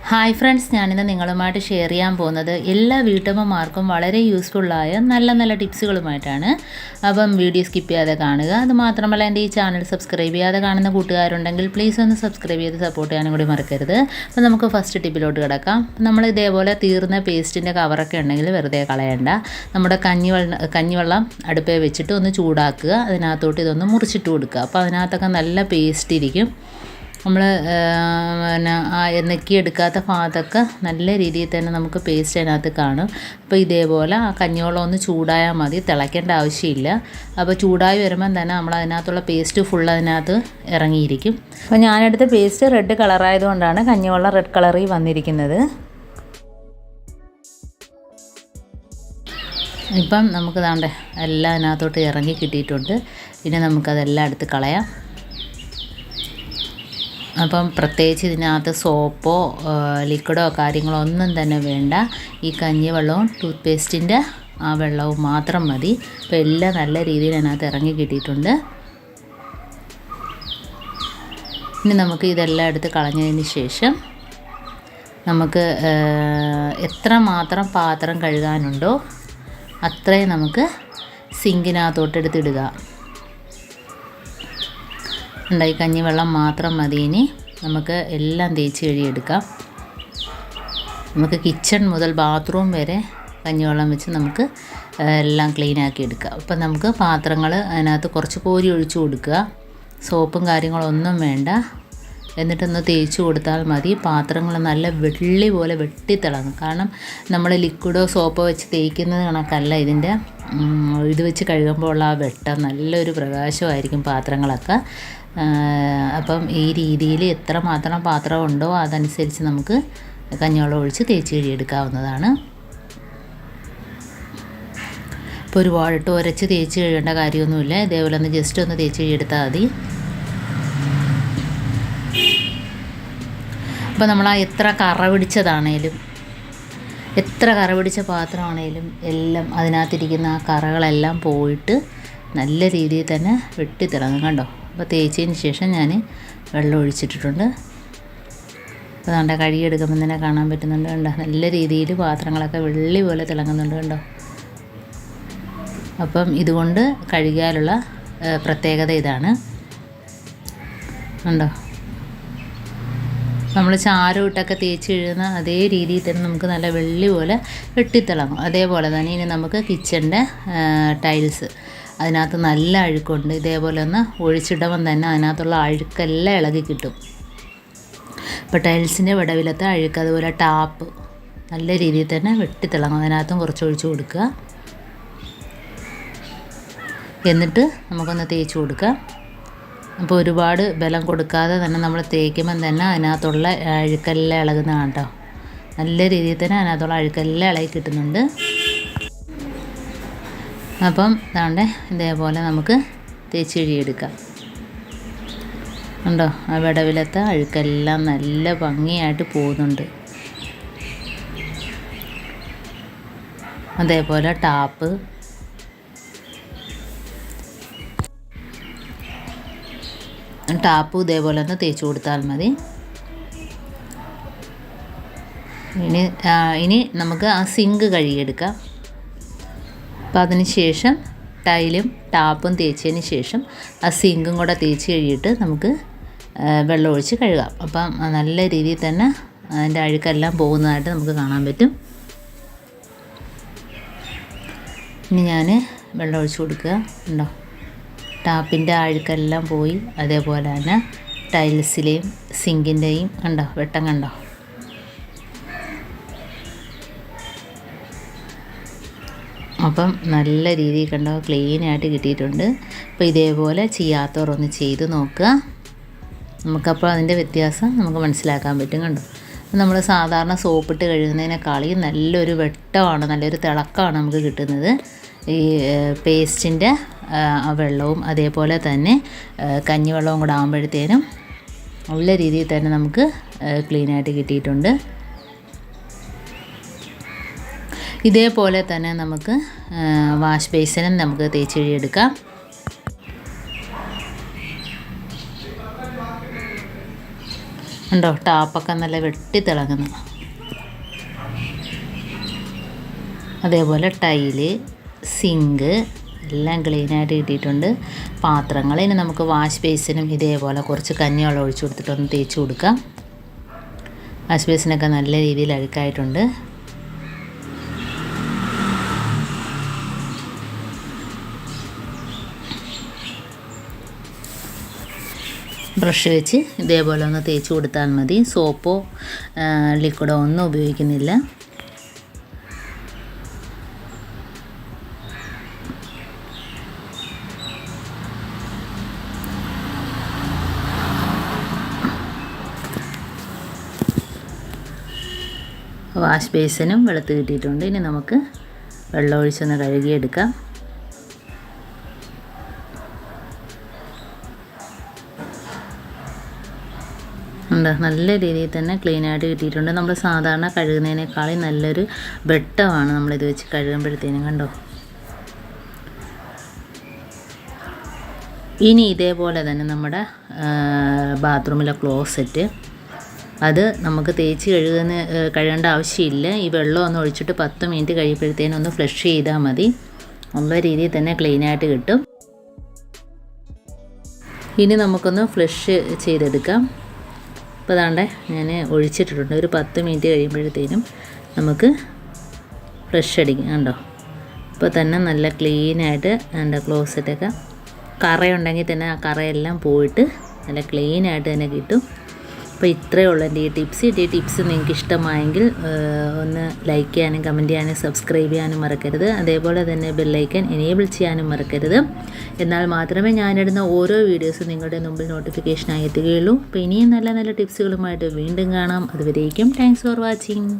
Hi friends, ഞാനിന്ന് നിങ്ങളുമായിട്ട് share ചെയ്യാൻ പോകുന്നത് എല്ലാ വീട്ടമ്മമാർക്കും വളരെ യൂസ്ഫുള്ളായ നല്ല നല്ല ടിപ്സുകളുമായിട്ടാണ്. അപ്പം വീഡിയോ സ്കിപ്പ് ചെയ്യാതെ കാണുക. അതുമാത്രമല്ല, എൻ്റെ ഈ ചാനൽ സബ്സ്ക്രൈബ് ചെയ്യാതെ കാണുന്ന കൂട്ടുകാരുണ്ടെങ്കിൽ പ്ലീസ് ഒന്ന് സബ്സ്ക്രൈബ് ചെയ്ത് സപ്പോർട്ട് ചെയ്യാനും കൂടി മറക്കരുത്. അപ്പോൾ നമുക്ക് ഫസ്റ്റ് ടിപ്പിലോട്ട് കിടക്കാം. നമ്മൾ ഇതേപോലെ തീർന്ന പേസ്റ്റിൻ്റെ കവറൊക്കെ ഉണ്ടെങ്കിൽ വെറുതെ കളയണ്ട. നമ്മുടെ കഞ്ഞിവെള്ളം അടുപ്പേ വെച്ചിട്ട് ഒന്ന് ചൂടാക്കുക. അതിനകത്തോട്ട് ഇതൊന്ന് മുറിച്ചിട്ട് കൊടുക്കുക. അപ്പോൾ അതിനകത്തൊക്കെ നല്ല പേസ്റ്റ് ഇരിക്കും. നമ്മൾ നെക്കിയെടുക്കാത്ത ഭാഗത്തൊക്കെ നല്ല രീതിയിൽ തന്നെ നമുക്ക് പേസ്റ്റ് അതിനകത്ത് കാണും. അപ്പോൾ ഇതേപോലെ ആ കഞ്ഞിവെള്ളം ഒന്ന് ചൂടായാൽ മതി, തിളയ്ക്കേണ്ട ആവശ്യമില്ല. അപ്പോൾ ചൂടായി വരുമ്പം തന്നെ നമ്മൾ അതിനകത്തുള്ള പേസ്റ്റ് ഫുൾ അതിനകത്ത് ഇറങ്ങിയിരിക്കും. അപ്പോൾ ഞാനെടുത്ത പേസ്റ്റ് റെഡ് കളറായതുകൊണ്ടാണ് കഞ്ഞിവെള്ളം റെഡ് കളറിൽ വന്നിരിക്കുന്നത്. ഇപ്പം നമുക്ക് ദാണ്ടെ എല്ലാം അതിനകത്തോട്ട് ഇറങ്ങി കിട്ടിയിട്ടുണ്ട്. ഇനി നമുക്കതെല്ലാം എടുത്ത് കളയാം. അപ്പം പ്രത്യേകിച്ച് ഇതിനകത്ത് സോപ്പോ ലിക്വിഡോ കാര്യങ്ങളോ ഒന്നും തന്നെ വേണ്ട. ഈ കഞ്ഞിവെള്ളവും ടൂത്ത് പേസ്റ്റിൻ്റെ ആ വെള്ളവും മാത്രം മതി. അപ്പോൾ എല്ലാം നല്ല രീതിയിൽ അതിനകത്ത് ഇറങ്ങി കിട്ടിയിട്ടുണ്ട്. ഇനി നമുക്ക് ഇതെല്ലാം എടുത്ത് കളഞ്ഞതിന് ശേഷം നമുക്ക് എത്രമാത്രം പാത്രം കഴുകാനുണ്ടോ അത്രയും നമുക്ക് സിങ്കിനകത്തോട്ട് എടുത്തിടുക. ഉണ്ടായി കഞ്ഞിവെള്ളം മാത്രം മതി. ഇനി നമുക്ക് എല്ലാം തേച്ച് കഴുകിയെടുക്കാം. നമുക്ക് കിച്ചൺ മുതൽ ബാത്റൂം വരെ കഞ്ഞിവെള്ളം വെച്ച് നമുക്ക് എല്ലാം ക്ലീനാക്കി എടുക്കാം. അപ്പം നമുക്ക് പാത്രങ്ങൾ അതിനകത്ത് കുറച്ച് കോരി ഒഴിച്ച് കൊടുക്കുക. സോപ്പും കാര്യങ്ങളൊന്നും വേണ്ട. എന്നിട്ടൊന്ന് തേച്ച് കൊടുത്താൽ മതി. പാത്രങ്ങൾ നല്ല വെള്ളി പോലെ വെട്ടിത്തിളങ്ങും. കാരണം നമ്മൾ ലിക്വിഡോ സോപ്പോ വെച്ച് തേക്കുന്നത് കണക്കല്ല ഇതിൻ്റെ ഇത് വെച്ച് കഴുകുമ്പോൾ ഉള്ള ആ വെട്ടം നല്ലൊരു പ്രകാശമായിരിക്കും പാത്രങ്ങളൊക്കെ. അപ്പം ഈ രീതിയിൽ എത്രമാത്രം പാത്രം ഉണ്ടോ അതനുസരിച്ച് നമുക്ക് കഞ്ഞിവെള്ളം ഒഴിച്ച് തേച്ച് കഴുകിയെടുക്കാവുന്നതാണ്. ഇപ്പോൾ ഒരുപാടിട്ട് ഉരച്ച് തേച്ച് കഴുകേണ്ട കാര്യമൊന്നുമില്ല. ഇതേപോലെ ഒന്ന് ജസ്റ്റ് ഒന്ന് തേച്ച് കഴുകിയെടുത്താൽ മതി. അപ്പോൾ നമ്മൾ എത്ര കറ പിടിച്ച പാത്രമാണേലും എല്ലാം അതിനകത്തിരിക്കുന്ന ആ കറകളെല്ലാം പോയിട്ട് നല്ല രീതിയിൽ തന്നെ വെട്ടിത്തിളങ്ങും. കണ്ടോ? അപ്പോൾ തേച്ചതിന് ശേഷം ഞാൻ വെള്ളം ഒഴിച്ചിട്ടിട്ടുണ്ട്. അപ്പോൾ അതുകൊണ്ട് കഴുകിയെടുക്കുമ്പോൾ തന്നെ കാണാൻ പറ്റുന്നുണ്ട്. കണ്ടോ? നല്ല രീതിയിൽ പാത്രങ്ങളൊക്കെ വെള്ളി പോലെ തിളങ്ങുന്നുണ്ട്. കണ്ടോ? അപ്പം ഇതുകൊണ്ട് കഴുകിയാലുള്ള പ്രത്യേകത ഇതാണ്. കണ്ടോ? നമ്മൾ ചാരം ഇട്ടൊക്കെ തേച്ച് കഴുകുന്ന അതേ രീതിയിൽ തന്നെ നമുക്ക് നല്ല വെള്ളി പോലെ വെട്ടിത്തിളങ്ങും. അതേപോലെ തന്നെ ഇനി നമുക്ക് കിച്ചൻ്റെ ടൈൽസ്, അതിനകത്ത് നല്ല അഴുക്കുണ്ട്. ഇതേപോലെ ഒന്ന് ഒഴിച്ചിടുമ്പം തന്നെ അതിനകത്തുള്ള അഴുക്കെല്ലാം ഇളകി കിട്ടും. ഇപ്പോൾ ടൈൽസിൻ്റെ വിടവിലത്തെ അഴുക്ക്, അതുപോലെ ടാപ്പ് നല്ല രീതിയിൽ തന്നെ വെട്ടിത്തിളങ്ങും. അതിനകത്തും കുറച്ച് ഒഴിച്ച് കൊടുക്കുക. എന്നിട്ട് നമുക്കൊന്ന് തേച്ച് കൊടുക്കുക. അപ്പോൾ ഒരുപാട് ബലം കൊടുക്കാതെ തന്നെ നമ്മൾ തേക്കുമ്പം തന്നെ അതിനകത്തുള്ള അഴുക്കെല്ലാം ഇളകുന്നതാണ് കേട്ടോ. നല്ല രീതിയിൽ തന്നെ അതിനകത്തുള്ള അഴുക്കെല്ലാം ഇളകി കിട്ടുന്നുണ്ട്. അപ്പം ദാണ്ടെ ഇതേപോലെ നമുക്ക് തേച്ച് കഴുകിയെടുക്കാം. ഉണ്ടോ? ആ വിടവിലത്തെ അഴുക്കെല്ലാം നല്ല ഭംഗിയായിട്ട് പോകുന്നുണ്ട്. അതേപോലെ ടാപ്പും ഇതേപോലെ ഒന്ന് തേച്ച് കൊടുത്താൽ മതി. ഇനി നമുക്ക് ആ സിങ്ക് കഴുകിയെടുക്കാം. അപ്പോൾ അതിന് ശേഷം ടൈലും ടാപ്പും തേച്ചതിന് ശേഷം ആ സിങ്കും കൂടെ തേച്ച് കഴുകിയിട്ട് നമുക്ക് വെള്ളം ഒഴിച്ച് കഴുകാം. അപ്പം നല്ല രീതിയിൽ തന്നെ അതിൻ്റെ അഴുക്കെല്ലാം പോകുന്നതായിട്ട് നമുക്ക് കാണാൻ പറ്റും. ഇനി ഞാൻ വെള്ളം ഒഴിച്ച് കൊടുക്കുക. ഉണ്ടോ? ടാപ്പിൻ്റെ അഴുക്കെല്ലാം പോയി. അതേപോലെ തന്നെ ടൈൽസിലെയും സിങ്കിൻ്റെയും കണ്ടോ വെട്ടം കണ്ടോ? അപ്പം നല്ല രീതിയിൽ കണ്ടോ ക്ലീനായിട്ട് കിട്ടിയിട്ടുണ്ട്. അപ്പോൾ ഇതേപോലെ ചെയ്യാത്തവർ ഒന്ന് ചെയ്ത് നോക്കുക. നമുക്കപ്പോൾ അതിൻ്റെ വ്യത്യാസം നമുക്ക് മനസ്സിലാക്കാൻ പറ്റും. കണ്ടോ? നമ്മൾ സാധാരണ സോപ്പിട്ട് കഴുകുന്നതിനേക്കാളും നല്ലൊരു വെട്ടമാണ്, നല്ലൊരു തിളക്കമാണ് നമുക്ക് കിട്ടുന്നത്. ഈ പേസ്റ്റിൻ്റെ വെള്ളവും അതേപോലെ തന്നെ കഞ്ഞിവെള്ളവും കൂടെ ആകുമ്പോഴത്തേനും നല്ല രീതിയിൽ തന്നെ നമുക്ക് ക്ലീനായിട്ട് കിട്ടിയിട്ടുണ്ട്. ഇതേപോലെ തന്നെ നമുക്ക് വാഷ് ബേസിനും നമുക്ക് തേച്ച് കഴുകിയെടുക്കാം. ഉണ്ടോ ടാപ്പൊക്കെ നല്ല വെട്ടി തിളങ്ങുന്നു. അതേപോലെ ടൈല്, സിങ്ക് എല്ലാം ക്ലീനായിട്ട് കിട്ടിയിട്ടുണ്ട്. പാത്രങ്ങൾ ഇനി നമുക്ക് വാഷ് ബേസിനും ഇതേപോലെ കുറച്ച് കഞ്ഞിവെള്ളം ഒഴിച്ചു കൊടുത്തിട്ടൊന്ന് തേച്ച് കൊടുക്കാം. വാഷ് ബേസിനൊക്കെ നല്ല രീതിയിൽ അഴുക്കായിട്ടുണ്ട്. ബ്രഷ് വെച്ച് ഇതേപോലെ ഒന്ന് തേച്ച് കൊടുത്താൽ മതി. സോപ്പോ ലിക്വിഡോ ഒന്നും ഉപയോഗിക്കുന്നില്ല. വാഷ് ബേസിനും വെളുത്ത് കിട്ടിയിട്ടുണ്ട്. ഇനി നമുക്ക് വെള്ളം ഒഴിച്ചൊന്ന് കഴുകിയെടുക്കാം. ഉണ്ട്, നല്ല രീതിയിൽ തന്നെ ക്ലീനായിട്ട് കിട്ടിയിട്ടുണ്ട്. നമ്മൾ സാധാരണ കഴുകുന്നതിനേക്കാളും നല്ലൊരു വെട്ടമാണ് നമ്മളിത് വെച്ച് കഴുകുമ്പോഴത്തേനും. കണ്ടോ? ഇനി ഇതേപോലെ തന്നെ നമ്മുടെ ബാത്റൂമിലെ ക്ലോസറ്റ്, അത് നമുക്ക് തേച്ച് കഴുകേണ്ട ആവശ്യമില്ല. ഈ വെള്ളം ഒന്ന് ഒഴിച്ചിട്ട് 10 മിനിറ്റ് കഴിയുമ്പോഴത്തേനും ഒന്ന് ഫ്ലഷ് ചെയ്താൽ മതി. നല്ല രീതിയിൽ തന്നെ ക്ലീനായിട്ട് കിട്ടും. ഇനി നമുക്കൊന്ന് ഫ്ലഷ് ചെയ്തെടുക്കാം. അപ്പോൾ അതാണ്ട് ഞാൻ ഒഴിച്ചിട്ടിട്ടുണ്ട്. ഒരു 10 മിനിറ്റ് കഴിയുമ്പോഴത്തേനും നമുക്ക് ഫ്ലഷ് അടിക്കും. കണ്ടോ? ഇപ്പോൾ തന്നെ നല്ല ക്ലീനായിട്ട് എൻ്റെ ക്ലോസറ്റൊക്കെ കറയുണ്ടെങ്കിൽ തന്നെ ആ കറയെല്ലാം പോയിട്ട് നല്ല ക്ലീനായിട്ട് തന്നെ കിട്ടും. അപ്പോൾ ഇത്രയേ ഉള്ളൂ എൻ്റെ ഈ ടിപ്സ് നിങ്ങൾക്ക് ഇഷ്ടമായെങ്കിൽ ഒന്ന് ലൈക്ക് ചെയ്യാനും കമൻറ്റ് ചെയ്യാനും സബ്സ്ക്രൈബ് ചെയ്യാനും മറക്കരുത്. അതേപോലെ തന്നെ ബെല്ലൈക്കൻ എനേബിൾ ചെയ്യാനും മറക്കരുത്. എന്നാൽ മാത്രമേ ഞാനിടുന്ന ഓരോ വീഡിയോസും നിങ്ങളുടെ മുമ്പിൽ നോട്ടിഫിക്കേഷനായി എത്തുകയുള്ളൂ. അപ്പോൾ ഇനിയും നല്ല നല്ല ടിപ്സുകളുമായിട്ട് വീണ്ടും കാണാം. അതുവരേക്കും താങ്ക്സ് ഫോർ വാച്ചിങ്.